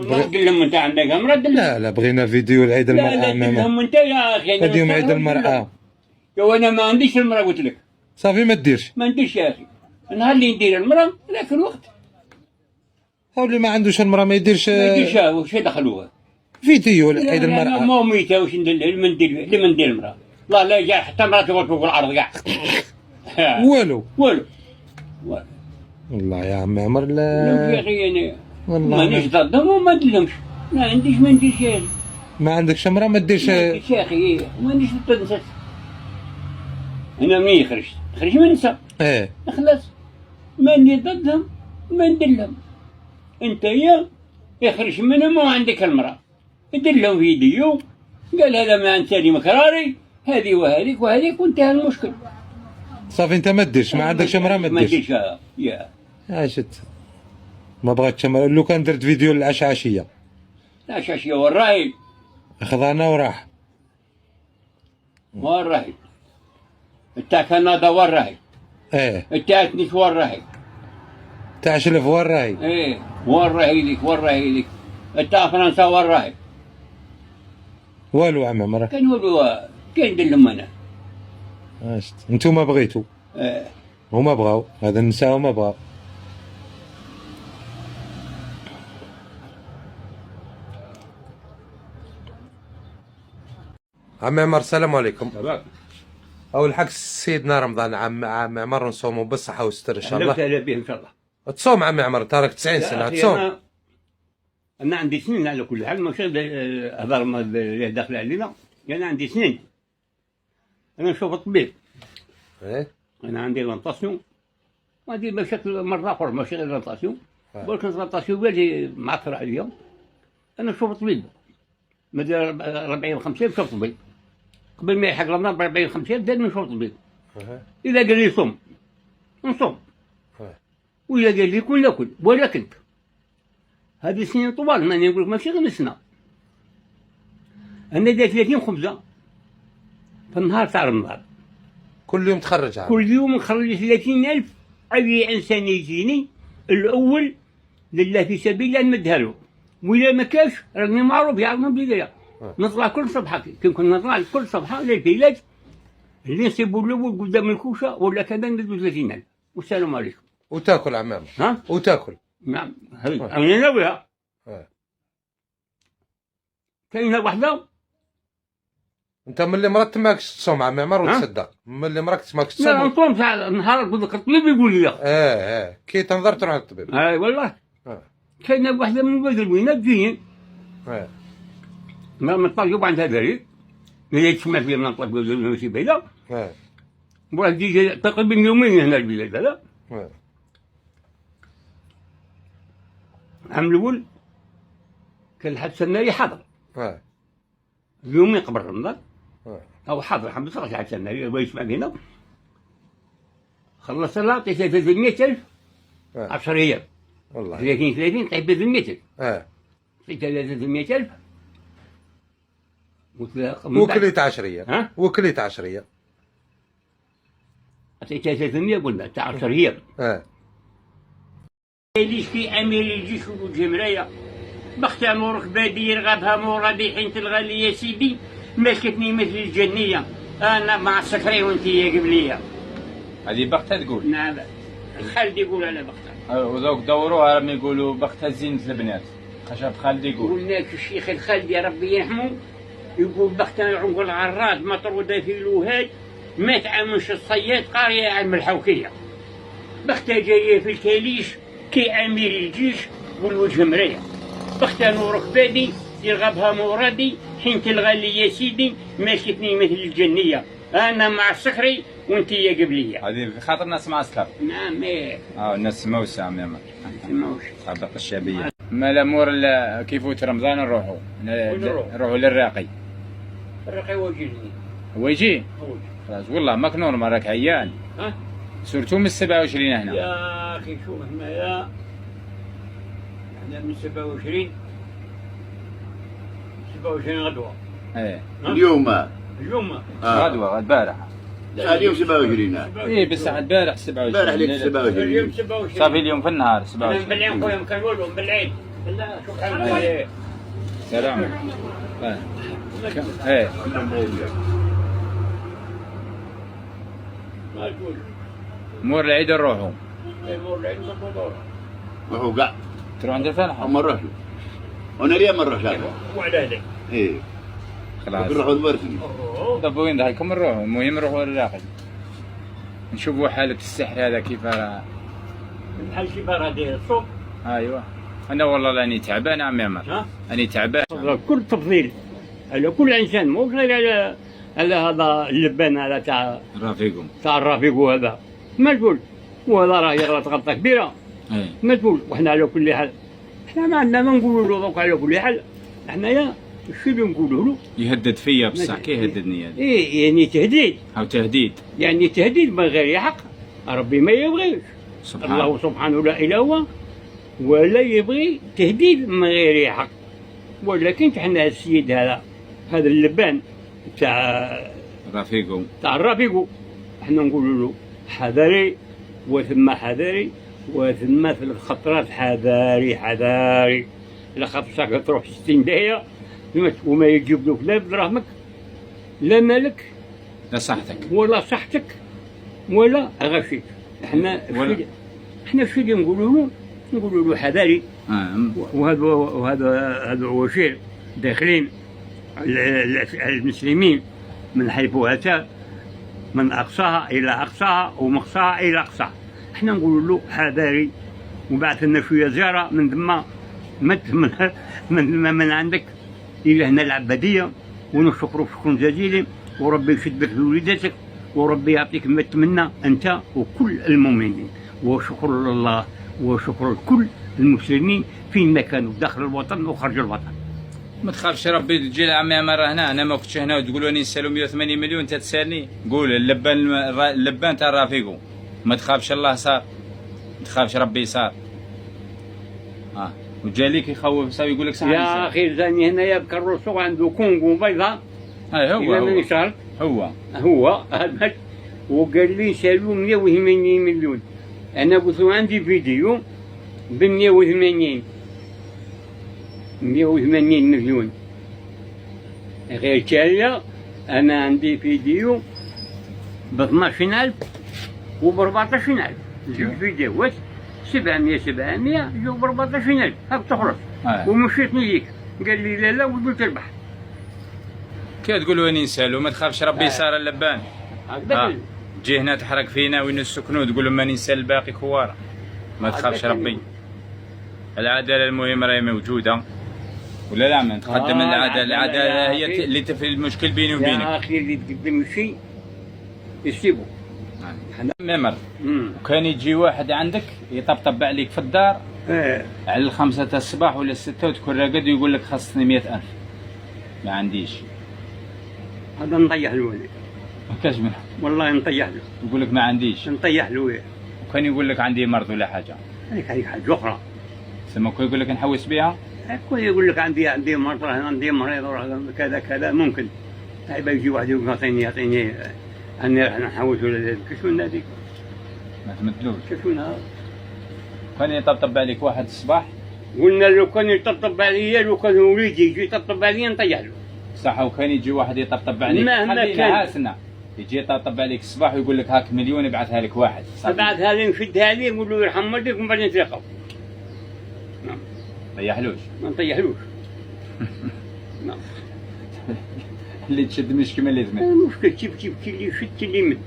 دلهم انت عندك امرأة دلهم. لا بغينا فيديو لعيد المرأة. لا دلهم انت يا اخي. هذا يوم عيد المرأة. وانا ما عنديش المرأة قلت لك. صافي ما ديرش. ما نديرش يا اخي. انا اللي ندير المرأة ذاك الوقت. هاو اللي ما عندوش المرأة ما يديرش. ما يديرش واش دخلوها. فيديو لعيد المرأة. ما ميتة واش ندير لمن ندير المرأة. والله لا جا حتى مرأة تقعد فوق الارض كاع. والو. والله يا عم عمر لا يا اخي انا والله مانيش ضدهم وما ندلهمش. ما نديرش يا اخي. ما عندكش مرأة ما ديرش. يا اخي مانيش ضد. انا منين خرجت من نساء. خلاص ماني ضدهم ما ندلهم. انت يخرج منهم وعندك المرأة دلهم فيديو قال هذا ما انت لي مكراري هذه وهذيك وهذيك وانتهى المشكل. صافي انت ما ديرش ما عندكش مرأة ما ديرش. يا عاشت ما بغيتش مرأة. لو كان درت فيديو للعشاشية. العشاشية والراهي خضعنا وراح. والراهي تاع كندا والراهي. تاع تونس والراهي. تاع شلف والراهي. والراهي ليك تاع فرنسا والراهي. والو عم عمر. كان والو كاين ندير لهم انا. عاشت نتوما بغيتو. هما بغاو هذا النساء هما بغاو. عم عمر السلام عليكم. أول حق سيدنا رمضان عم عمر نصوموا بالصحة والستر إن شاء الله. أهلا به إن شاء الله. تصوم عم عمر أنت راك 90 سنة تصوم. أنا عندي سنين على كل حال ماشي هضر ما داخل علينا. أنا عندي سنين. أنا نشوف الطبيب. أنا عندي لانطاسيون. وعندي مشاكل مرة أخرى ماشي غير لانطاسيون. ولكن لانطاسيون بالي معثر عليا. أنا نشوف الطبيب. مدير 40 50 نشوف الطبيب. قبل ما يلحق رمضان ب 40 50 دائما نشوف الطبيب. إذا قال لي صوم نصوم. وإذا قال لي كل ناكل ولكن هذه سنين طوال ماني نقول لك ماشي غير سنة. أنا داير 30 خبزة في النهار تاع رمضان. كل يوم تخرج عام. كل يوم نخرج 30,000. أي إنسان يجيني الأول لله في سبيل الله نمدها له. وإذا ما كاش راني معروف يعرفنا بلي نطلع كل صبحة كي نطلع كل صبحة للفيلاج اللي نصيبوا الأول قدام الكوشة ولا كذا ندوز 30,000. والسلام عليكم. وتاكل عمام. وتاكل. نعم أنا ناويها. كاينة وحدة. أنت ملي مرات ماكش تصوم عم عمر وتصدق. ملي مرات ماكش تصوم. لا نصوم تاع النهار قلت لك الطبيب يقول لي. كي تنظر تروح للطبيب. والله. كاينة وحدة من ولاد الوينات تجيني. ما طالب عندها بريد. اللي تسمع فيها من طالب ماشي بعيدة. واحد يجي تقريبا يومين هنا البلاد هذا. العام الأول كان الحادثة الناري حاضر. يومين قبل رمضان. أو حاضر الحمد لله الحادثة الناري هو يسمع فينا. خلص الله عطيه 300,000 10 أيام. والله 30 طيب 300,000. عطيه 300,000. وكليت 10 أيام. وكليت 10 أيام. عطيتها 300 قلنا تاع 10 أيام. ليش في أمير الجيش والجمرية بختها مورك بادي رغبها مرادي حين تلغى لي يا سيدي ملكتني مثل الجنية أنا مع السكري وأنت يا قبلية. هذه بختها تقول؟ نعم خالدي يقول أنا بختها. وذوك دوروها راهم يقولوا بختها زينة البنات. خشب خالدي يقول. قلنا الشيخ الخالدي ربي يرحمه يقول بختها عنق العراض مطرودة في الوهاد ما تعاملش الصياد قارية علم الحوكية. بختها جاية في الكاليش كي أمير الجيش والوجه مرية. بختها نورك بادي يرغبها مرادي حين تلغى لي يا سيدي ماشيتني مثل الجنية أنا مع السكري وأنت يا قبلية. هذه في خاطر الناس مع السكر. نعم الناس موسى عم يما. موسى. طبق الشعبية. ما الأمور كيف فوت رمضان نروحوا للراقي. الراقي واجيني. هو يجي؟ خلاص والله ماك نورمال راك عيان. سورتو من 27 هنا. يا أخي شوف هنايا احنا من 27 غدوة. اليوم غدوة البارح. اليوم 27. ايه بس البارح 27. البارح ليك 27. اليوم 27. صافي اليوم في النهار 27. مبلعين خويا ما كان والو مبلعين. سلام. ايه مور العيد نروحوا. وهو قاعد تروح عند الفلاحة. ما نروحش. انا ليه ما نروحش؟ وعلى ايه خلاص. نروحوا دبرتني. طب وين ذاكم نروحوا؟ المهم نروحوا للراقد. نشوفوا حالة السحر هذا كيف بحال كيف هذه الصوب. ايوه. انا والله راني تعبان عمي عمر. راني تعبان. كل تفضيل على كل انسان، مو غير على هذا اللبان هذا تاع رفيقهم. تاع الرفيق هذا. ما تقول وهذا راه غلطه كبيره. ايه ما تقول. وحنا على كل حال احنا ما عندنا ما نقولوا له دوك. على كل حال حنايا شو اللي نقولوا له؟ يهدد فيا بصح كي يهددني هذا؟ ايه يعني تهديد. او تهديد. يعني تهديد من غير حق. ربي ما يبغيش. سبحان الله سبحانه لا اله هو ولا يبغي تهديد من غير حق. ولكن حنا السيد هذا اللبان تاع رفيقهم. تاع الرفيق، حنا نقولوا له حذري وثم حذري وثم في الخطرات حذاري حذاري. لا خاطرك تروح 60 داهيه وما يجيب لك لا بدراهمك لا مالك لا صحتك ولا صحتك ولا غشيك. احنا شو اللي نقولوا له حذاري. وهذا هو شيء داخلين المسلمين من حيث أتى، من أقصاها إلى أقصاها ومقصاها إلى أقصاها. احنا نقول له حذاري. وبعث لنا شوية زيارة من ثم من عندك إلى هنا العبادية، ونشكرك شكرا جزيلا، وربي يشد بك بوليداتك، وربي يعطيك ما تتمنى أنت وكل المؤمنين. وشكر لله وشكر لكل المسلمين فين ما كانوا داخل الوطن وخارج الوطن. ما تخافش ربي تجي لعمي مرة هنا. انا ما كنتش هنا وتقولوا لي نسالوا 180 مليون انت تسالني. قول اللبان تاع رفيقو. ما تخافش الله صار، ما تخافش ربي صار. وجاليك يخوف ساوي يقول لك يا اخي زاني هنايا بكروسو عنده كونغو بيضاء. هو هذا. وقال لي سالوا 180 مليون. انا قلت له عندي فيديو ب 180 مليون غير تالية. انا عندي فيديو ب 12000 وب 14000. جبت فيديوهات 700 جو ب 14000 هاك تخلص. ومشيت ليك قال لي لا وقلت البحر. كي تقولوا اني نسالوا ما تخافش ربي صار اللبان. تجي هنا تحرق فينا وين السكنود تقول لهم ماني نسال الباقي كواره. ما تخافش ربي. العداله المهم راهي موجوده ولا لا؟ ما نتقدم العداله هي اللي تفي المشكل بيني وبينك. يا اخي اللي تقدم شيء يسيبه. ممر. وكان يجي واحد عندك يطبطب عليك في الدار على 5 تاع الصباح ولا 6 وتكون راقد ويقول لك خاصني 100,000. ما عنديش. هذا نطيح له. ما كاش منه. والله نطيح له. يقول لك ما عنديش. نطيح له. وكان يقول لك عندي مرض ولا حاجه. هذيك حاجه اخرى. سما كون يقول لك نحوس بها. كون يقول لك عندي مرض عندي مريض كذا ممكن. يبقى يجي واحد يقول يعطيني اني راح نحوس ولا كشفون هذيك. ما تمدلوش. كشفون كان يطبطب عليك واحد الصباح. قلنا لو كان يطبطب عليا لو كان وليدي يجي يطبطب عليا نطيح له. صح. وكان يجي واحد يطبطب عليك مهما كان عاسنا يجي يطبطب عليك الصباح ويقول لك هاك مليون يبعثها لك واحد. بعثها لي نشدها لي نقول له يرحم والديك ومن بعد نتلاقاو. ما نطيحلوش. ما نطيحلوش. نعم. اللي تشد مش كما لازم. المشكل كيف اللي شد اللي مد.